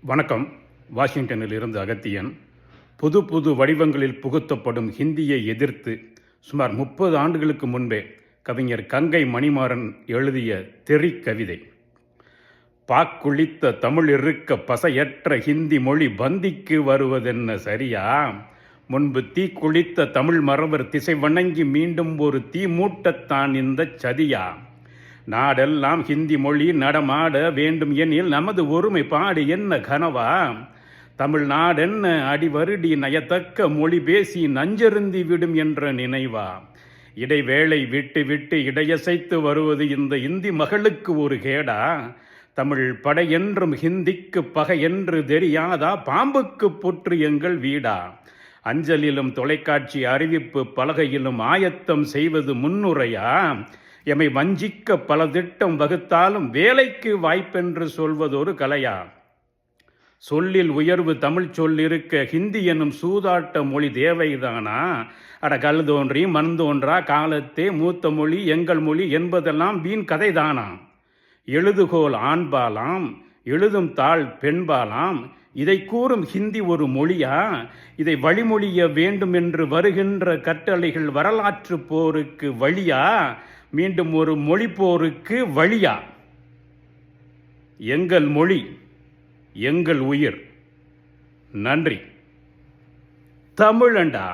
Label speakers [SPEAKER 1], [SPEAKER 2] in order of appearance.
[SPEAKER 1] வணக்கம். வாஷிங்டனில் இருந்து அகத்தியன். புது புது வடிவங்களில் புகுத்தப்படும் ஹிந்தியை எதிர்த்து சுமார் 30 ஆண்டுகளுக்கு முன்பே கவிஞர் கங்கை மணிமாறன் எழுதிய தெறி கவிதை. பாக்குளித்த தமிழ் இருக்க பசையற்ற ஹிந்தி மொழி பந்திக்கு வருவதென்ன சரியா? முன்பு தீக்குளித்த தமிழ் மறவர் திசை வணங்கி மீண்டும் ஒரு தீ மூட்டத்தான் இந்த சதியா? நாடெல்லாம் ஹிந்தி மொழி நடமாட வேண்டும் எனில் நமது ஒருமைப்பாடு என்ன கனவா? தமிழ்நாடென்ன அடிவருடி நயத்தக்க மொழி பேசி நஞ்சருந்தி விடும் என்ற நினைவா? இடைவேளை விட்டு விட்டு இடையசைத்து வருவது இந்த இந்தி மகளுக்கு ஒரு கேடா? தமிழ் படை என்றும் ஹிந்திக்கு பகை என்று தெரியாதா? பாம்புக்கு புற்று எங்கள் வீடா? அஞ்சலிலும் தொலைக்காட்சி அறிவிப்பு பலகையிலும் ஆயத்தம் செய்வது முன்னுரையா? எமை வஞ்சிக்க பல திட்டம் வகுத்தாலும் வேலைக்கு வாய்ப்பென்று சொல்வதொரு கலையா? சொல்லில் உயர்வு தமிழ் சொல்லிருக்க ஹிந்தி எனும் சூதாட்ட மொழி தேவைதானா? கல் தோன்றி மண் தோன்றா காலத்தே மூத்த மொழி எங்கள் மொழி என்பதெல்லாம் வீண் கதைதானா? எழுதுகோல் ஆண்பாலாம், எழுதும் தாள் பெண்பாலாம், இதை கூறும் ஹிந்தி ஒரு மொழியா? இதை வழிமொழிய வேண்டும் என்று வருகின்ற கட்டளைகள் வரலாற்று போருக்கு வழியா? மீண்டும் ஒரு மொழி போருக்கு வழியா? எங்கள் மொழி எங்கள் உயிர். நன்றி. தமிழண்டா.